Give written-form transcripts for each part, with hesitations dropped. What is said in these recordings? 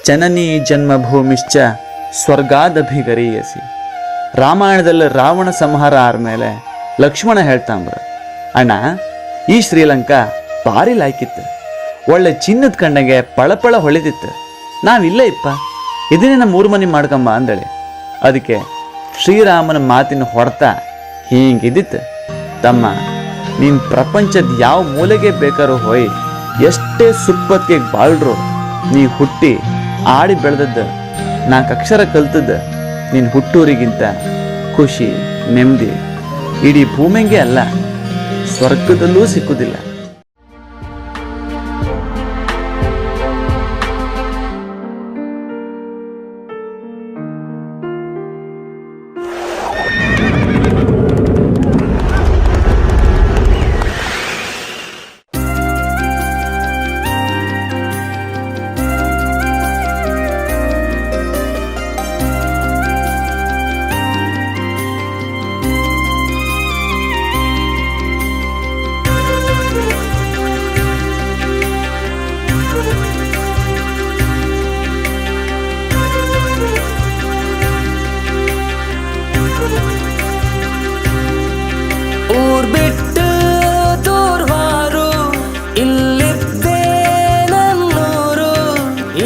ಜನನಿ ಜನ್ಮಭೂಮಿಶ್ಚ ಸ್ವರ್ಗಾದಭಿಗರೀಯಸಿ. ರಾಮಾಯಣದಲ್ಲಿ ರಾವಣ ಸಂಹಾರ ಆದ್ಮೇಲೆ ಲಕ್ಷ್ಮಣ ಹೇಳ್ತಾಂಬ್ರ, ಅಣ್ಣ ಈ ಶ್ರೀಲಂಕಾ ಭಾರಿ ಲಾಯ್ಕಿತ್ತು, ಒಳ್ಳೆ ಚಿನ್ನದ ಕಣ್ಣಗೆ ಪಳಪಳ ಹೊಳಿತಿತ್ತು, ನಾವಿಲ್ಲೇ ಇಪ್ಪ ಇದನ್ನೇ ನಮ್ಮ ಊರು ಮನೆ ಮಾಡ್ಕಂಬ ಅಂದಳಿ. ಅದಕ್ಕೆ ಶ್ರೀರಾಮನ ಮಾತಿನ ಹೊಡೆತ ಹೀಗಿದ್ದಿತ್ತು, ತಮ್ಮ ನೀನು ಪ್ರಪಂಚದ ಯಾವ ಮೂಲೆಗೆ ಬೇಕಾದ್ರೂ ಹೋಯ್, ಎಷ್ಟೇ ಸುಪ್ಪತ್ತಿಗೆ ಬಾಳ್ರು, ನೀ ಹುಟ್ಟಿ ಆಡಿ ಬೆಳೆದದ್ದು 4 ಅಕ್ಷರ ಕಲ್ತದ್ದು ನೀನು ಹುಟ್ಟೂರಿಗಿಂತ ಖುಷಿ ನೆಮ್ಮದಿ ಇಡೀ ಭೂಮಿಗೆ ಅಲ್ಲ ಸ್ವರ್ಗದಲ್ಲೂ ಸಿಕ್ಕುದಿಲ್ಲ. ಊರ್ ಬಿಟ್ಟು ದೂರ್ವಾರು, ಇಲ್ಲಿದ್ದೇ ನನ್ನೂರು,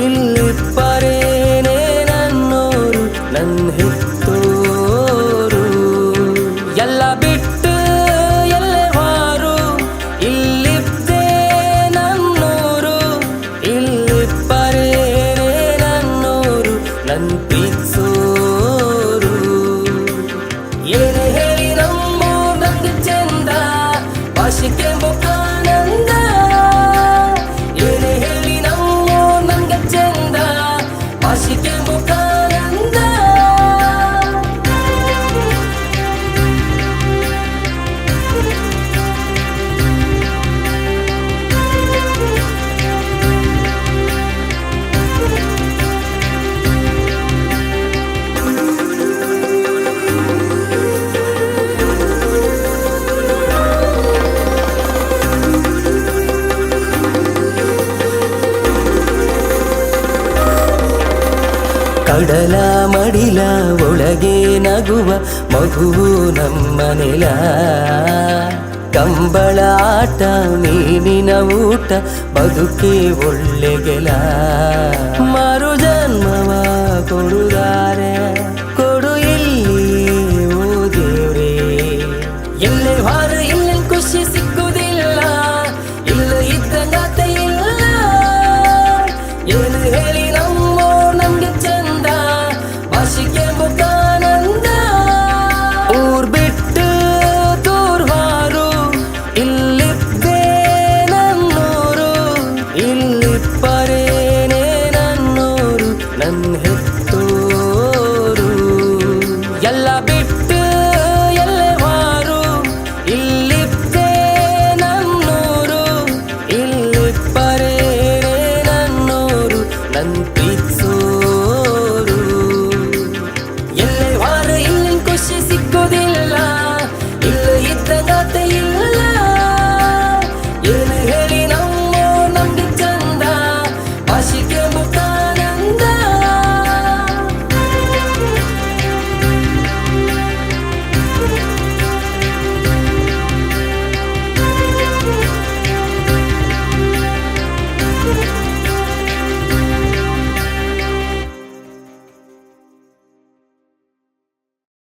ಇಲ್ಲಿಪ್ಪರೇನೇ ನನ್ನೂರು, ನನ್ನ ಹೆತ್ತೂರು. ಎಲ್ಲ ಬಿಟ್ಟು ಎಲ್ಲೆವಾರು, ಇಲ್ಲಿದ್ದೇ ನನ್ನೂರು, ಇಲ್ಲಿಪ್ಪರೇನೇ ನನ್ನೂರು, ನನ್ನ ಪ್ರೀತ್ಸೋರು. ಏನೇ ಹೇಳಿ ಭಾಷೆಗೆ ಮುಖಾನಂದ, ಏನೇ ಹೇಳಿ ನಾವು ನಂಗೆ ಚಂದ, ಭಾಷೆಗೆ ಮುಖಾನಂದ. ಕಡಲ ಮಡಿಲ ಒಳಗೆ ನಗುವ ಮಗುವು ನಮ್ಮ ನೆಲ, ಕಂಬಳ ಆಟ ಮೀನಿನ ಊಟ ಬದುಕೆ ಒಳ್ಳೆ ಗೆಲ. ಮರು ಜನ್ಮವ ಕೊಡುತ್ತಾರೆ ಕೊಡು ಇಲ್ಲಿ ಓ ದೇವ್ರೇ, ಎಲ್ಲೇ ವಾರ ಇಲ್ಲ ಖುಷಿ ಸಿಕ್ಕುವುದಿಲ್ಲ, ಇಲ್ಲ ಇದ್ದಂಗಾತ ಇಲ್ಲ. ಏನು ಹೇಳಿ ನಮ್ಮ ನಮ್ಗೆ ಚಂದ, ಭಾಷೆಗೆ ಮುಖಾನಂದ. ಊರ್ ಬಿಟ್ಟು ದೂರ್ವಾರು, ಇಲ್ಲಿದ್ದೇ ನನ್ನೂರು, ಇಲ್ಲಿಪ್ಪರೇನೇ ನನ್ನೂರು, ನನ್ನ ಹೆತ್ತೂರು. ಎಲ್ಲ ಬಿಟ್ಟು ಎಲ್ಲೆವಾರು, ಇಲ್ಲಿದ್ದೇ ನನ್ನೂರು, ಇಲ್ಲಿಪ್ಪರೇನೇ ನನ್ನೂರು, ನನ್ನ